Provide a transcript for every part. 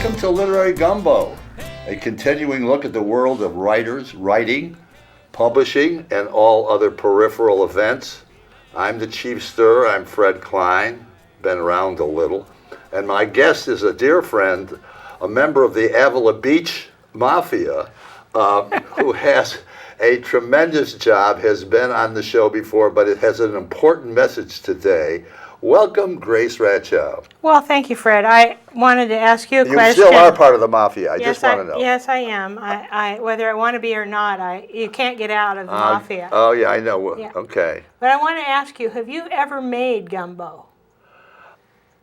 Welcome to Literary Gumbo, a continuing look at the world of writers, writing, publishing, and all other peripheral events. I'm the Chief Stir. I'm Fred Klein, been around a little. And my guest is a dear friend, a member of the Avila Beach Mafia, who has a tremendous job, has been on the show before, but it has an important message today. Welcome, Grace.rachow. Well, thank you, Fred. I wanted to ask you a question. You still are part of the Mafia. I just want to know. Yes, I am. Whether I want to be or not, you can't get out of the Mafia. Oh, yeah, I know. Yeah. Okay. But I want to ask you, have you ever made gumbo?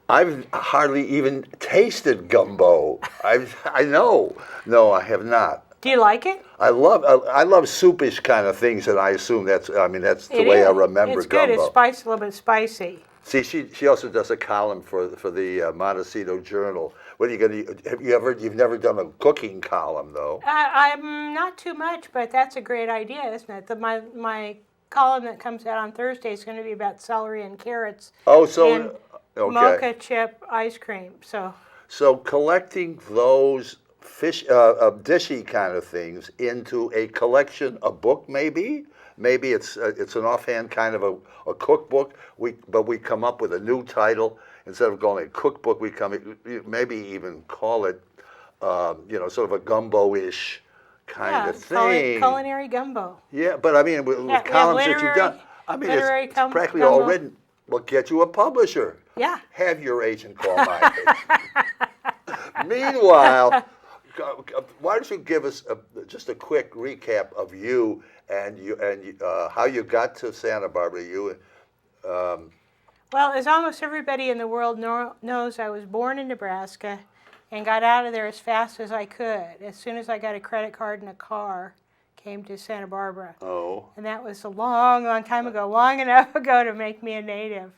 I've hardly even tasted gumbo. I know. No, I have not. Do you like it? I love soupish kind of things, and I assume that's the way I remember it's good. gumbo. It's spicy, a little bit spicy. See, she also does a column for the Montecito Journal. What are you going to? You've never done a cooking column though. I'm not too much, but that's a great idea, isn't it? My column that comes out on Thursday is going to be about celery and carrots. Oh, so and okay. Mocha chip ice cream. So collecting those dishy kind of things into a collection, a book maybe. Maybe it's an offhand kind of a cookbook. But we come up with a new title instead of calling it a cookbook. We maybe even call it sort of a gumbo-ish kind of thing. Culinary gumbo. Yeah, but I mean with columns that you've done. I mean it's practically all written. Well, get you a publisher. Yeah. Have your agent call my agent. Meanwhile, why don't you give us just a quick recap of you and how you got to Santa Barbara? Well, as almost everybody in the world knows, I was born in Nebraska and got out of there as fast as I could. As soon as I got a credit card and a car, came to Santa Barbara. Oh. And that was a long, long time ago, long enough ago to make me a native.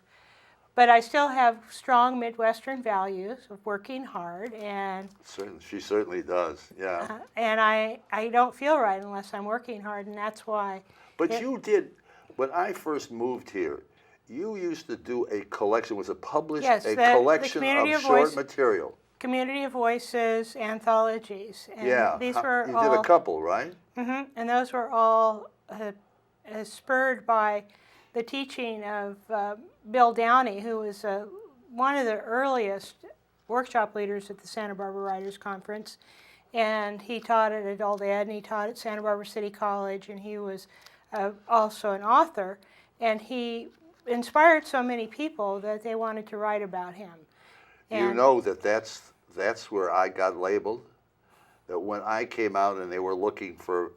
But I still have strong Midwestern values of working hard, and she certainly does, yeah. And I don't feel right unless I'm working hard, and that's why. But you did, when I first moved here, you used to do a collection, was it published? Yes, a collection of short material. Community of Voices anthologies. And yeah, these were you did a couple, right? Mm-hmm, and those were all spurred by the teaching of Bill Downey, who was one of the earliest workshop leaders at the Santa Barbara Writers Conference. And he taught at Adult Ed, and he taught at Santa Barbara City College, and he was also an author. And he inspired so many people that they wanted to write about him. And you know that's where I got labeled. That when I came out and they were looking for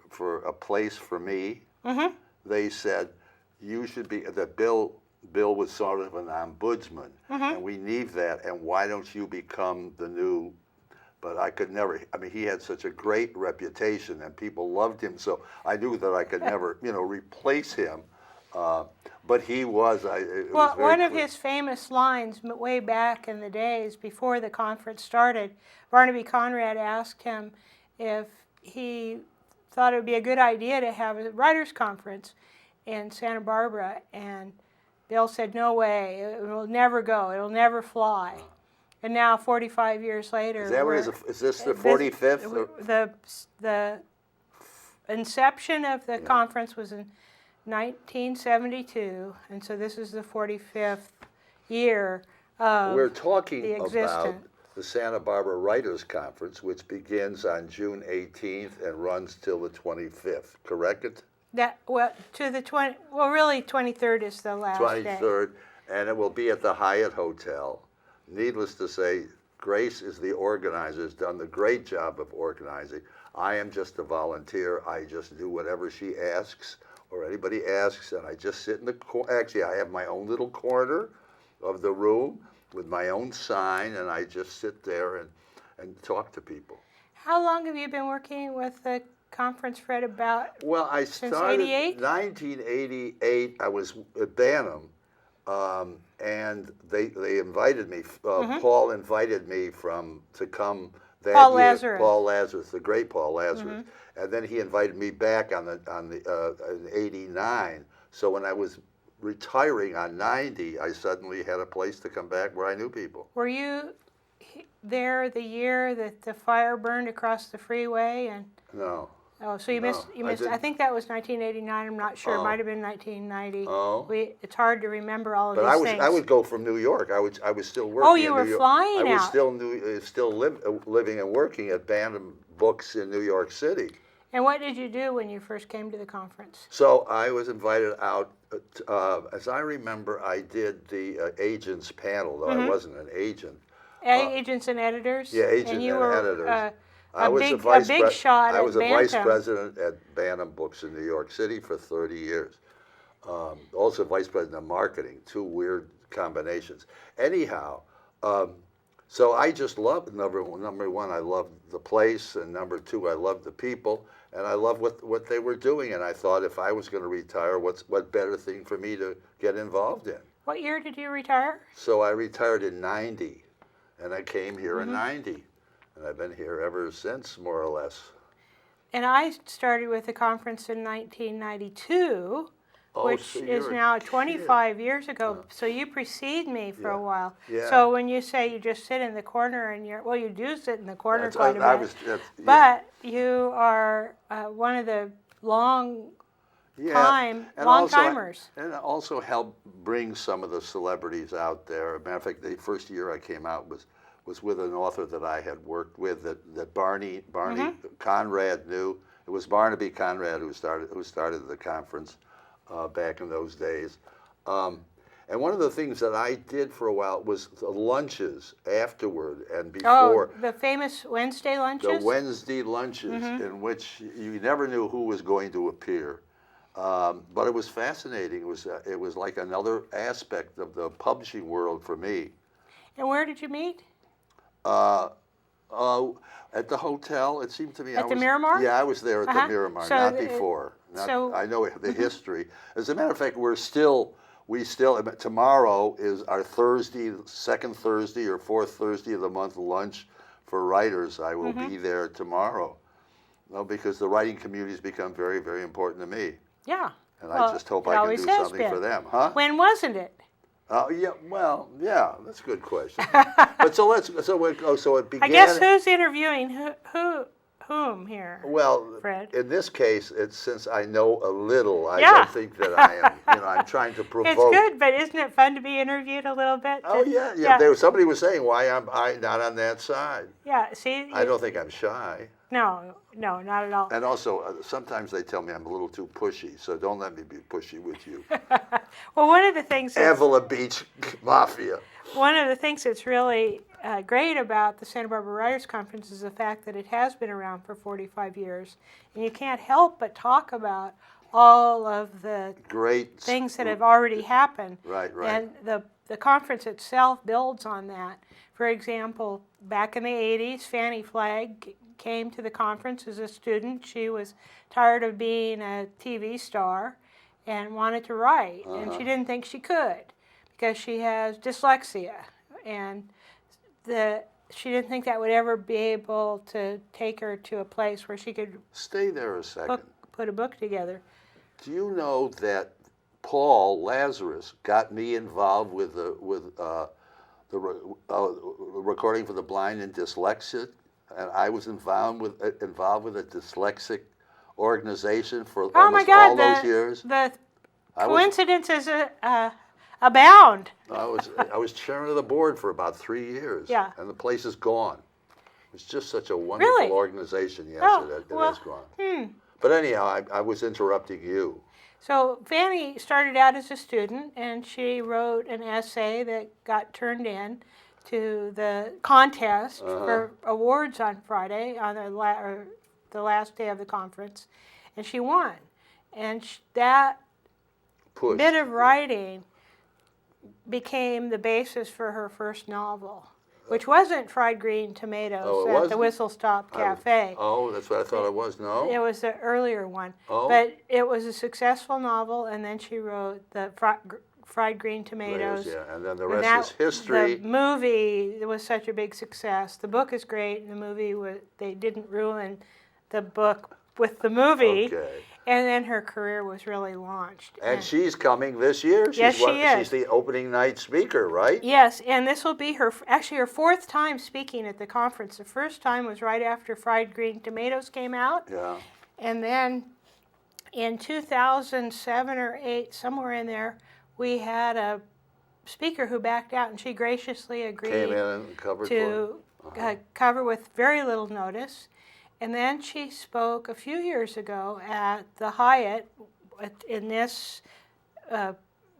a place for me, mm-hmm. they said, you should be, that Bill was sort of an ombudsman, mm-hmm. and we need that, and why don't you become the new, but I could never, I mean, he had such a great reputation, and people loved him, so I knew that I could never, replace him, but he was, well, one of his famous lines way back in the days, before the conference started, Barnaby Conrad asked him if he thought it would be a good idea to have a writers' conference in Santa Barbara, and Bill said, no way, it will never go, it will never fly. And now, 45 years later... Is this the 45th? The inception of the conference was in 1972, and so this is the 45th year of We're talking the existence. About the Santa Barbara Writers Conference, which begins on June 18th and runs till the 25th, correct? Really 23rd is the last 23rd, day. and it will be at the Hyatt Hotel. Needless to say, Grace is the organizer, has done the great job of organizing. I am just a volunteer. I just do whatever she asks or anybody asks, and I just sit in the corner. Actually, I have my own little corner of the room with my own sign, and I just sit there and talk to people. How long have you been working with the conference, Fred, about? Well, I started 88? 1988. I was at Bantam, and they invited me. mm-hmm. Paul invited me to come that Paul year. Lazarus. Paul Lazarus, the great Paul Lazarus, mm-hmm. and then he invited me back in '89. So when I was retiring on 90, I suddenly had a place to come back where I knew people. Were you there the year that the fire burned across the freeway? And No. oh, so you No, missed. You missed. I think that was 1989. I'm not sure. It Oh. might have been 1990. Oh. It's hard to remember all of But these things. I would go from New York. I was still working. Oh, you in were New York. flying I was out. still living and working at Bantam Books in New York City. And what did you do when you first came to the conference? So I was invited out. As I remember, I did the agents panel, though I wasn't an agent. Agents and editors. Yeah, agents and you and were, editors. a big shot I was a at vice Bantam. president at Bantam Books in New York City for 30 years. Also vice president of marketing, two weird combinations. Anyhow, so I just loved, number one, I loved the place, and number two, I loved the people, and I loved what they were doing, and I thought if I was going to retire, what better thing for me to get involved in? What year did you retire? So I retired in 90, and I came here in 90. And I've been here ever since, more or less. And I started with the conference in 1992, which so is you're a now kid. 25 years ago. So you precede me for a while. Yeah. So when you say you just sit in the corner and well, you do sit in the corner quite a bit. Yeah. But you are one of the long timers. And also helped bring some of the celebrities out there. As a matter of fact, the first year I came out was with an author that I had worked with that Barney Conrad knew. It was Barnaby Conrad who started the conference back in those days. And one of the things that I did for a while was the lunches afterward and before. Oh, the famous Wednesday lunches? The Wednesday lunches in which you never knew who was going to appear. But it was fascinating. It was like another aspect of the publishing world for me. And where did you meet? At the hotel, it seemed to me. At the Miramar? Yeah, I was there at the Miramar, So not before. I know the history. As a matter of fact, tomorrow is our second Thursday or fourth Thursday of the month lunch for writers. I will be there tomorrow. No, because the writing community has become very, very important to me. Yeah. And I just hope I can do something for them. Huh? When wasn't it? Yeah, that's a good question. But so it began. I guess who's interviewing whom here? Well, Fred? In this case, it's since I know a little. I don't think that I am. I'm trying to provoke. It's good, but isn't it fun to be interviewed a little bit? Oh yeah. Somebody was saying why am I not on that side? Yeah. See. I don't think I'm shy. No, not at all. And also, sometimes they tell me I'm a little too pushy, so don't let me be pushy with you. Well, one of the things Avila Beach Mafia. One of the things that's really great about the Santa Barbara Writers Conference is the fact that it has been around for 45 years, and you can't help but talk about all of the great things that have already happened. Right. And the conference itself builds on that. For example, back in the 80s, Fannie Flagg came to the conference as a student. She was tired of being a TV star and wanted to write, and she didn't think she could because she has dyslexia, and she didn't think that would ever be able to take her to a place where she could stay there a second. Put a book together. Do you know that Paul Lazarus got me involved with the recording for the blind and dyslexic, and I was involved with a dyslexic organization for almost all those years. The coincidences abound. I was chairman of the board for about 3 years. Yeah. And the place is gone. It's just such a wonderful organization. Yes, it is gone. But anyhow, I was interrupting you. So Fannie started out as a student, and she wrote an essay that got turned in to the contest for awards on Friday, on the last day of the conference, and she won. And that bit of writing became the basis for her first novel, which wasn't Fried Green Tomatoes at the Whistle Stop Cafe. That's what I thought it was. No? It was the earlier one. But it was a successful novel, and then she wrote the Fried Green Tomatoes. Yeah, and then the rest is history. The movie was such a big success. The book is great, and the movie they didn't ruin the book with the movie. Okay. And then her career was really launched. And she's coming this year. Yes, she is. She's the opening night speaker, right? Yes, and this will be her fourth time speaking at the conference. The first time was right after Fried Green Tomatoes came out. Yeah. And then in 2007 or 8, somewhere in there, we had a speaker who backed out, and she graciously agreed Came in and covered to cover with very little notice. And then she spoke a few years ago at the Hyatt in this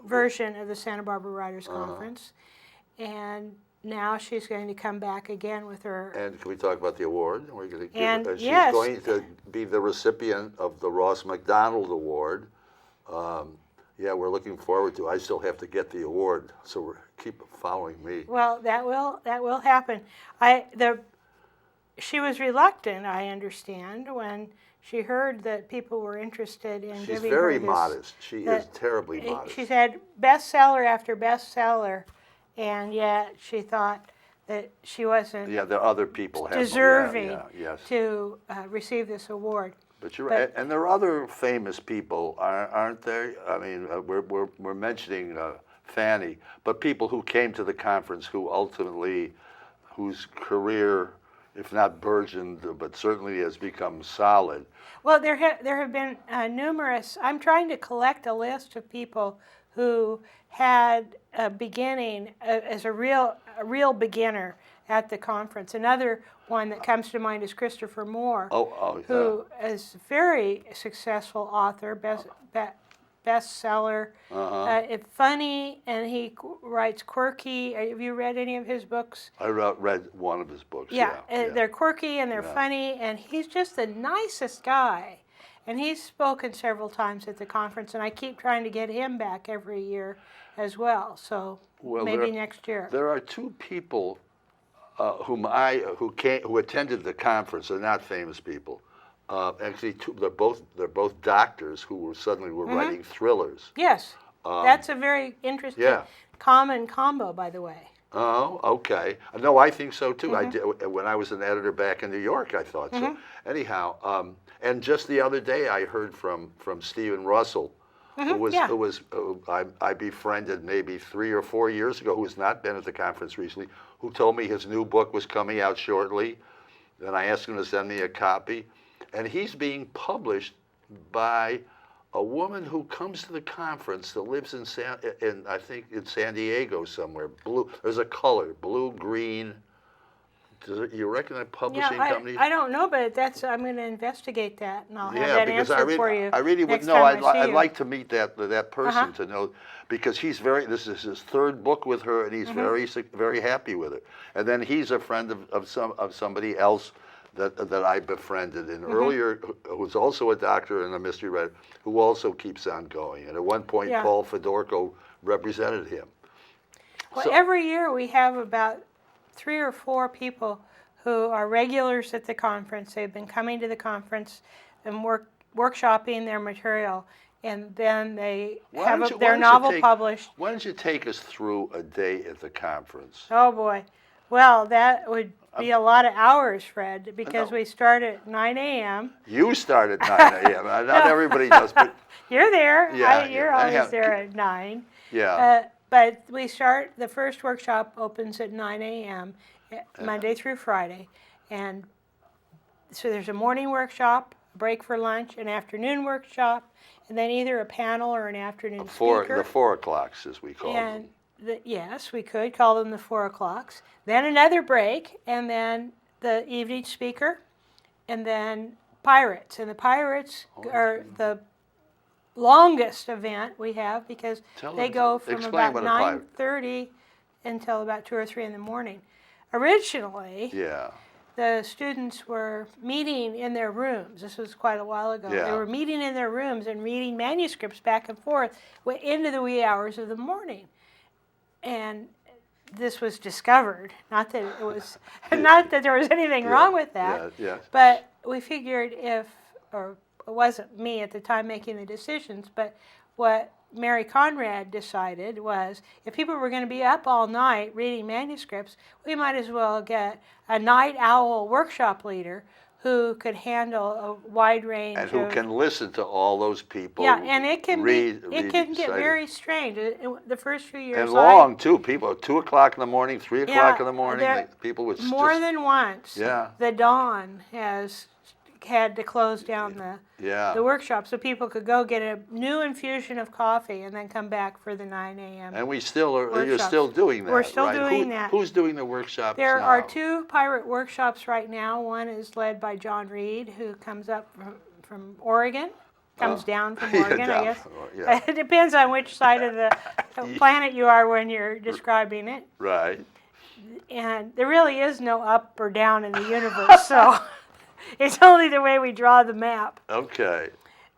version of the Santa Barbara Writers Conference. And now she's going to come back again with her. And can we talk about the award? We're going to give And she's yes. going to be the recipient of the Ross McDonald Award. Yeah, we're looking forward to it. I still have to get the award, so keep following me. Well, that will happen. She was reluctant, I understand, when she heard that people were interested in She's giving very her this. modest. She is terribly modest. She's had bestseller after bestseller, and yet she thought that she wasn't Yeah, there are other people deserving yes. to receive this award. But you're right, and there are other famous people, aren't there? I mean, we're mentioning Fanny, but people who came to the conference who ultimately, whose career, if not burgeoned, but certainly has become solid. Well, there have been numerous. I'm trying to collect a list of people who had a beginning as a real beginner at the conference. Another one that comes to mind is Christopher Moore, who is a very successful author, bestseller, funny, and he writes quirky. Have you read any of his books? I read one of his books. Yeah, they're quirky and they're funny, and he's just the nicest guy. And he's spoken several times at the conference, and I keep trying to get him back every year as well. So maybe next year. There are two people who attended the conference. They're not famous people. Actually, they're both doctors who were writing thrillers. Yes, that's a very interesting, common combo, by the way. Oh, okay. No, I think so too. I did when I was an editor back in New York. I thought so. Anyhow, and just the other day, I heard from Stephen Russell, who I befriended maybe 3 or 4 years ago, who has not been at the conference recently, who told me his new book was coming out shortly. Then I asked him to send me a copy, and he's being published by a woman who comes to the conference that lives in I think in San Diego somewhere. Blue. There's a color, blue, green. You reckon that publishing company? I don't know, but I'm going to investigate that, and I'll have that answer for you. I really would know. I'd like to meet that person to know, because this is his third book with her, and he's very happy with it. And then he's a friend of somebody else that I befriended, and earlier, who was also a doctor and a mystery writer, who also keeps on going. And at one point, Paul Fedorko represented him. Well, every year we have about 3 or 4 people who are regulars at the conference. They've been coming to the conference and workshopping their material, and then they have their novel published. Why don't you take us through a day at the conference? Oh boy. Well, that would be a lot of hours, Fred, because we start at 9 a.m. You start at 9 a.m. Not everybody does, but you're there. You're always there at 9. Yeah. But we start, the first workshop opens at 9 a.m. Monday through Friday. And so there's a morning workshop, a break for lunch, an afternoon workshop, and then either a panel or an afternoon speaker. The 4 o'clocks, as we call them. Yes, we could call them the 4 o'clocks. Then another break, and then the evening speaker, and then Pirates. And the Pirates are the longest event we have, because they go from about 9:30 until about 2 or 3 in the morning. Originally, the students were meeting in their rooms. This was quite a while ago. They were meeting in their rooms and reading manuscripts back and forth into the wee hours of the morning. And this was discovered. Not that it was, not that there was anything wrong with that. But we figured or it wasn't me at the time making the decisions, but what Mary Conrad decided was, if people were going to be up all night reading manuscripts, we might as well get a night owl workshop leader who could handle a wide range And who of, can listen to all those people. yeah, and it can read, it can get cite. very strange. The first few years, And long too. People at 2 o'clock in the morning, 3 o'clock in the morning. People would more just, than once. Yeah. The Dawn has had to close down the workshop so people could go get a new infusion of coffee and then come back for the 9 a.m. And we still are. You're workshops. still doing that. We're still right? doing that. Who's doing the workshops There now? are 2 pirate workshops right now. One is led by John Reed, who comes up from Oregon. Comes down from Oregon, I guess. Yeah. It depends on which side of the planet you are when you're describing it. Right. And there really is no up or down in the universe, so it's only the way we draw the map. Okay.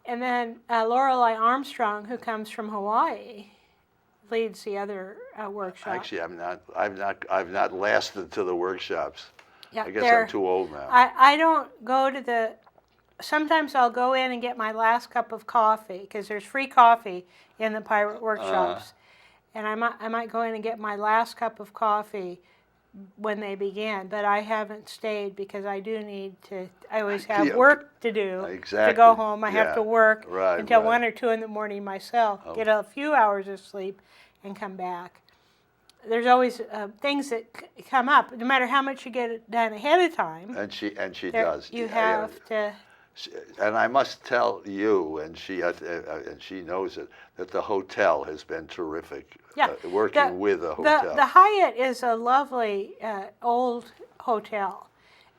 And then Lorelei Armstrong, who comes from Hawaii, leads the other workshop. Actually, I've not lasted to the workshops. Yeah, I guess I'm too old now. I don't go to the. Sometimes I'll go in and get my last cup of coffee because there's free coffee in the pirate workshops, and I might go in and get my last cup of coffee when they begin. But I haven't stayed because I do need to. I always have work to do. Exactly. To go home, I have to work until right. 1 or 2 in the morning myself. Get a few hours of sleep, and come back. There's always things that come up, no matter how much you get it done ahead of time. And she does. You have to. And I must tell you, and she knows it, that the hotel has been terrific. Yeah, working with a hotel. The Hyatt is a lovely old hotel,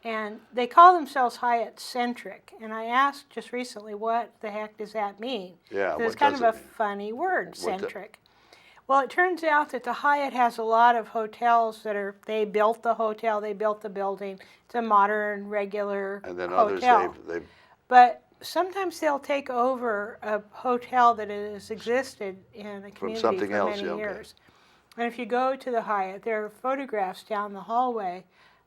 and they call themselves Hyatt Centric. And I asked just recently, what the heck does that mean? Yeah, it's kind of a funny word, centric. Well, it turns out that the Hyatt has a lot of hotels that are, they built the hotel, they built the building. It's a modern, regular hotel. And then others, they've But sometimes they'll take over a hotel that has existed in a community for many years. And if you go to the Hyatt, there are photographs down the hallway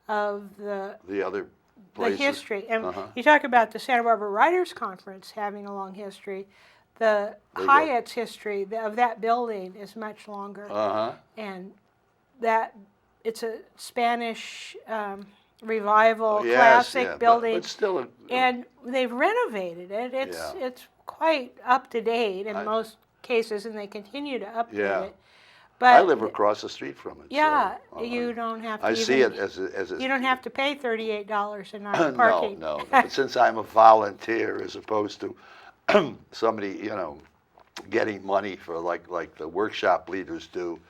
of the other places. The history. And you talk about the Santa Barbara Writers Conference having a long history. The Hyatt's history of that building is much longer. And that it's a Spanish revival classic building. But still and they've renovated it. It's quite up to date in most cases, and they continue to update it. But I live across the street from it. Yeah, so, you don't have to. I see it as a. You don't have to pay $38 a night parking. No. But since I'm a volunteer, as opposed to somebody, getting money for like the workshop leaders do.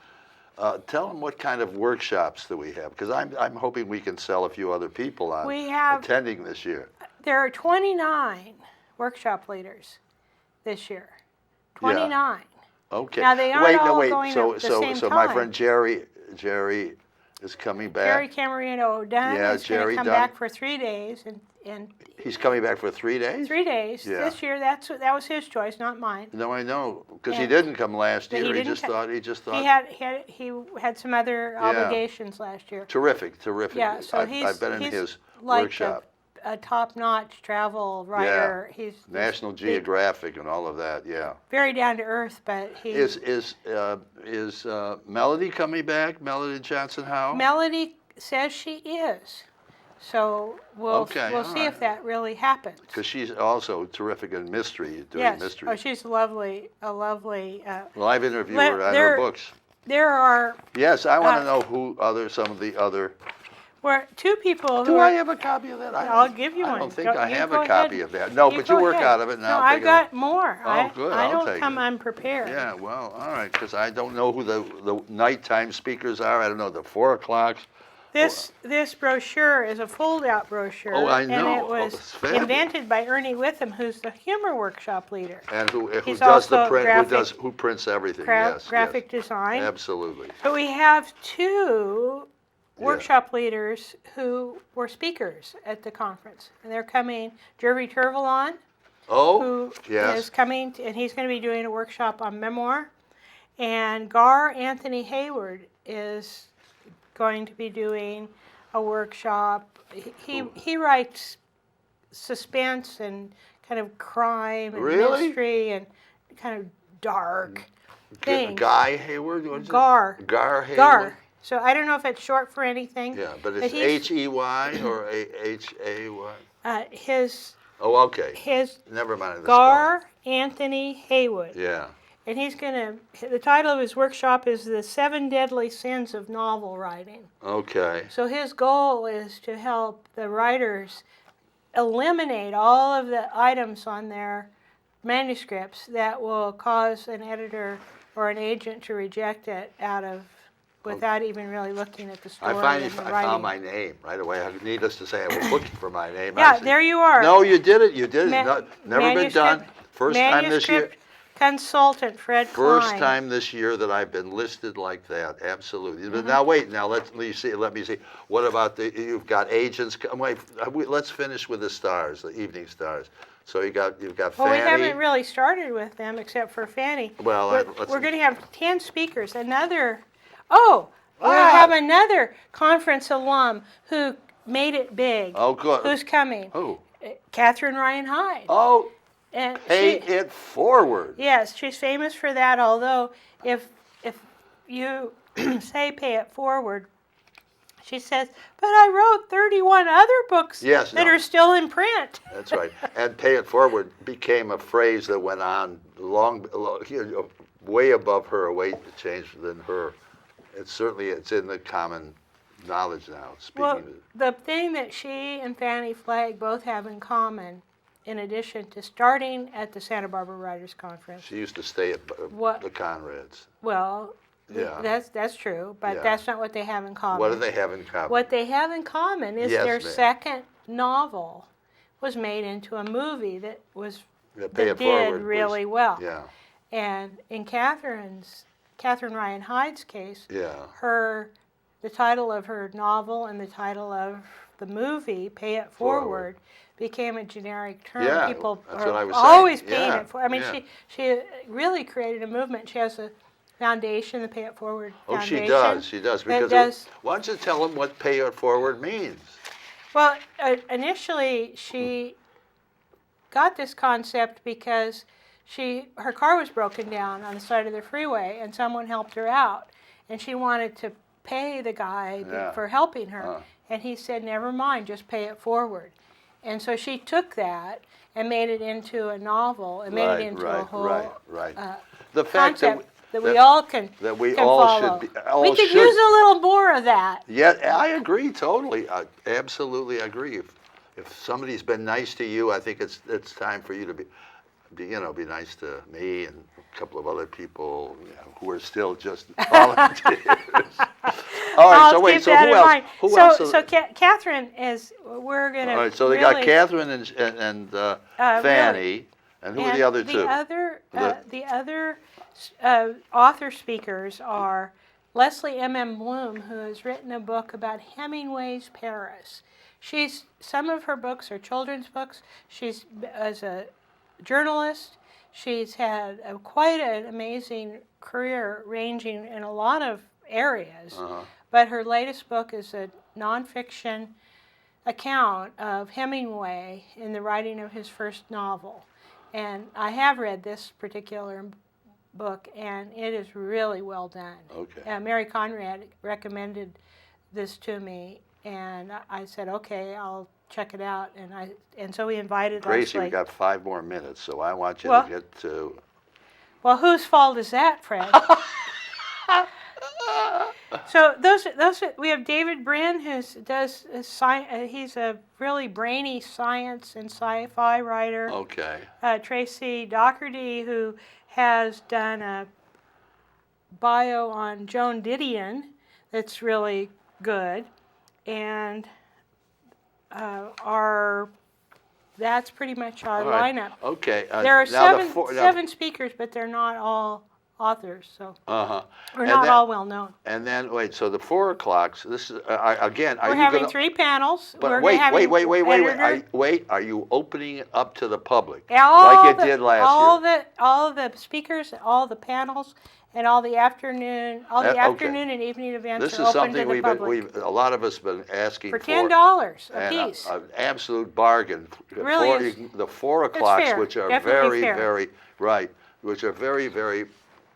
Tell them what kind of workshops that we have, because I'm hoping we can sell a few other people on attending this year. There are 29 workshop leaders this year. 29. Yeah. Okay. Now they aren't all going at the same so time. my friend Jerry is coming back. Jerry Camarino Dunn is going to come back for 3 days, and he's coming back for 3 days. 3 days this year. That was his choice, not mine. No, I know, because he didn't come last year. He just thought. He had some other obligations last year. Terrific. Yeah, so I've been in his like workshop. A top-notch travel writer. Yeah. He's National Geographic and all of that. Yeah. Very down to earth, but he is Melody coming back? Melody Johnson Howe? Melody says she is. So we'll see if that really happens. Because she's also terrific in mystery, doing mystery. Oh, she's a lovely. Well, I've interviewed her on her books. There are. Yes, I want to know some of the other. Where 2 people. Do I have a copy of that? I'll give you one. I don't think I have a copy of that. No, but you work out of it now. No, I've got more. Oh, good. I don't come unprepared. Yeah, well, all right, because I don't know who the nighttime speakers are. I don't know the 4 o'clocks. This brochure is a fold-out brochure. Oh, I know. And it was invented by Ernie Witham, who's the humor workshop leader. And who He's does also the print? Who prints everything? Graphic design. Absolutely. But we have 2 workshop leaders who were speakers at the conference, and they're coming. Jervy Turvalon, who is coming, and he's going to be doing a workshop on memoir. And Gar Anthony Hayward is going to be doing a workshop. He writes suspense and kind of crime and mystery and kind of dark things. Guy Hayward? Gar Hayward? Gar. So I don't know if it's short for anything. Yeah, but it's H-E-Y or H-A-Y? His Oh, okay. his Never mind the Gar Anthony Haywood. spelling. Yeah. And the title of his workshop is The 7 Deadly Sins of Novel Writing. Okay. So his goal is to help the writers eliminate all of the items on their manuscripts that will cause an editor or an agent to reject it without even really looking at the story and the I writing. found my name right away. Needless to say, I was looking for my name. Yeah, there you are. No, you did it. You did it. Never been done. First time this year. Consultant Fred Klein. First time this year that I've been listed like that. Absolutely. But now wait. Now let me see. What about you've got agents? Wait. Let's finish with the stars, the evening stars. So you've got Well, Fanny. we haven't really started with them except for Fanny. Well, we're going to have 10 speakers. We have another conference alum who made it big. Oh, good. Who's coming? Who? Catherine Ryan Hyde. Oh, And pay it forward. Yes, she's famous for that. Although, if you say pay it forward, she says, but I wrote 31 other books that are still in print. That's right. And pay it forward became a phrase that went on way above her, way changed than her. It's in the common knowledge now. Well, the thing that she and Fanny Flagg both have in common, in addition to starting at the Santa Barbara Writers Conference. She used to stay at the Conrads. Well, that's true, but that's not what they have in common. What do they have in common? What they have in common is their second novel was made into a movie that did really well. Yeah. And in Catherine Ryan Hyde's case, yeah. The title of her novel and the title of the movie, Pay It Forward, became a generic term. Yeah, People that's are what I was always saying. paying Yeah, it forward. I mean, yeah. she really created a movement. She has a foundation, the Pay It Forward Foundation. She does. Because why don't you tell them what Pay It Forward means? Well, initially she got this concept because her car was broken down on the side of the freeway, and someone helped her out, and she wanted to pay the guy for helping her, and he said, "Never mind, just pay it forward." And so she took that and made it into a novel, and made it into a whole the fact concept that we all can follow. We could use a little more of that. Yeah, I agree totally. I absolutely agree. If somebody's been nice to you, I think it's time for you to be nice to me and a couple of other people who are still just volunteers. All right, so wait, so who else? So Catherine is, we're going to. All right, so they got Catherine and Fanny, and who are the other two? The other author speakers are Leslie M.M. Bloom, who has written a book about Hemingway's Paris. Some of her books are children's books. She's as a journalist. She's had quite an amazing career ranging in a lot of areas. But her latest book is a nonfiction account of Hemingway in the writing of his first novel. And I have read this particular book, and it is really well done. Okay. Mary Conrad recommended this to me, and I said, okay, I'll check it out. And so we invited Gracie, Leslie. we got 5 more minutes, so I want you to get to... Well, whose fault is that, Fred? So we have David Brin, he's a really brainy science and sci-fi writer. Okay. Tracy Doherty, who has done a bio on Joan Didion that's really good, and that's pretty much our lineup. Okay. There are seven speakers, but they're not all authors, so we're not all well known. And then wait, so the 4 o'clocks. This is again. We're having 3 panels. But wait. Are you opening it up to the public like you did last year? All the speakers, all the panels, and all the afternoon and evening events this are is open to something the public. a lot of us been asking for $10 a piece. An absolute bargain. Really the 4 o'clocks, fair. which are Definitely which are very, very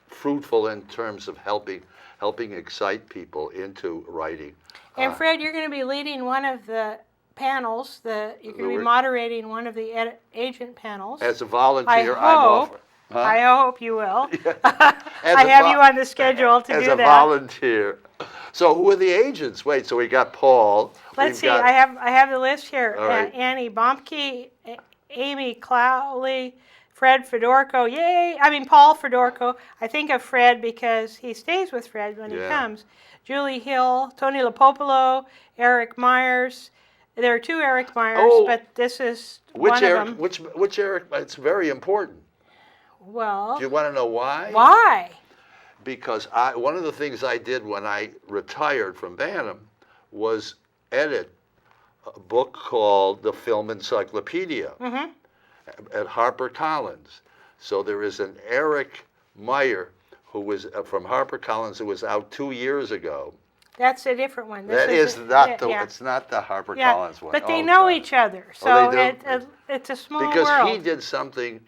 fruitful in terms of helping excite people into writing. And Fred, you're going to be leading one of the panels. You're going to be We're- moderating one of the agent panels. As a volunteer, I I'm hope. offered. Huh? I hope you will. As I a have vo- you on the schedule to As do a that. volunteer. So who are the agents? Wait, so we got Paul. Let's we've see. got- I have the list here. All right. Annie Bomke, Amy Clowley, Fred Fedorko. Yay! I mean Paul Fedorko. I think of Fred because he stays with Fred when he Yeah. comes. Julie Hill, Tony Lopopolo, Eric Myers. There are two Eric Myers, Oh, but this is Which one Eric? of them. Which Eric? It's very important. Well, Do you want to know why? why? Because one of the things I did when I retired from Bantam was edit a book called The Film Encyclopedia at HarperCollins. So there is an Eric Meyer who was from HarperCollins who was out 2 years ago. That's a different one. This That is not the. yeah. It's not the Yeah, HarperCollins one. but they Oh, know God. each other, Oh, so they do? it's a small Because world. he did something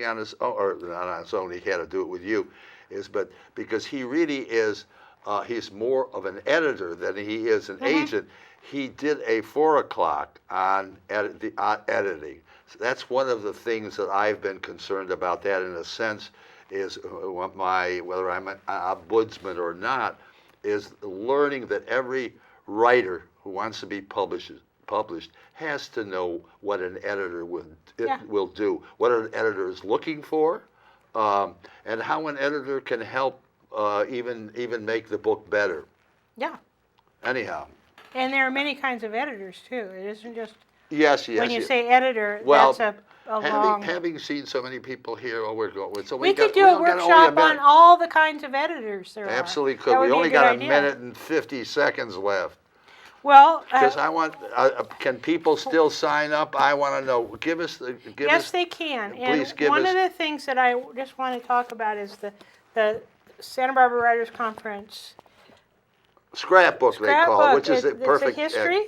on his own, or not on his own, he had to do it with you, but because he really is, he's more of an editor than he is an agent. He did a 4 o'clock on editing. So that's one of the things that I've been concerned about. That, in a sense, is whether I'm an ombudsman or not, is learning that every writer who wants to be published has to know what an editor will do, what an editor is looking for, and how an editor can help even make the book better. Yeah, Anyhow, and there are many kinds of editors too. It isn't just yes. when you say editor, Well, that's a long. having seen so many people here, we're going. So We got- could do we a don't got only workshop on minute. all the kinds of editors there are. Absolutely That could. would We be a only good got idea. 1 minute and 50 seconds left. Well, Because I want, can people still sign up? I want to know. Give us. yes, they can. Please And give one us- of the things that I just want to talk about is the Santa Barbara Writers Conference Scrapbook, they call it, which is a perfect. It's a history,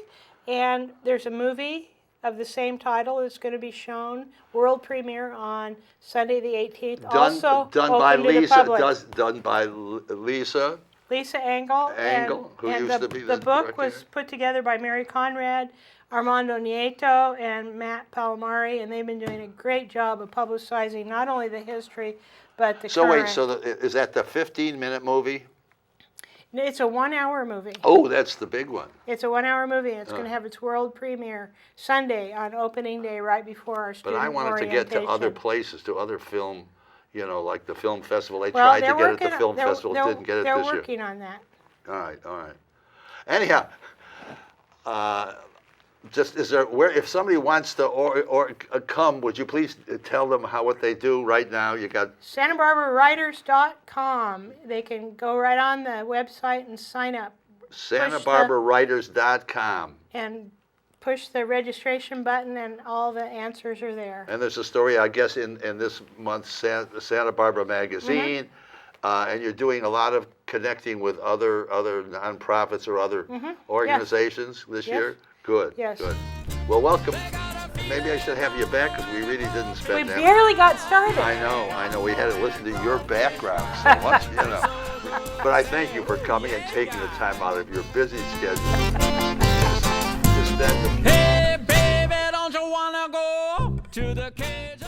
and there's a movie of the same title that's going to be shown, world premiere on Sunday the 18th. Also done by open to the Lisa. public. Done by Lisa. Lisa Engel. Engel, who and used to be the the book director. was put together by Mary Conrad, Armando Nieto, and Matt Palomari, and they've been doing a great job of publicizing not only the history, but the So current. wait, so is that the 15-minute movie? It's a 1-hour movie. Oh, that's the big one. It's a 1-hour movie, and it's going to have its world premiere Sunday on opening day, right before our But student I wanted to get to other orientation. places, to other film, like the film festival. They Well, tried to they're get it working at the film festival, they're- didn't get it They're this year. working on that. All right. Anyhow, just is there if somebody wants to or come, would you please tell them what they do right now? You got SantaBarbaraWriters.com. They can go right on the website and sign up SantaBarbaraWriters.com. and push the registration button, and all the answers are there. And there's a story, I guess, in this month's Santa Barbara Magazine, and you're doing a lot of connecting with other nonprofits or other organizations this Yes. year. Good. Yes. Good. Well, welcome. Maybe I should have you back because we really didn't spend We that. barely got started. I know. We had to listen to your background so much, But I thank you for coming and taking the time out of your busy schedule to spend. Hey, baby, don't you wanna go to the cage?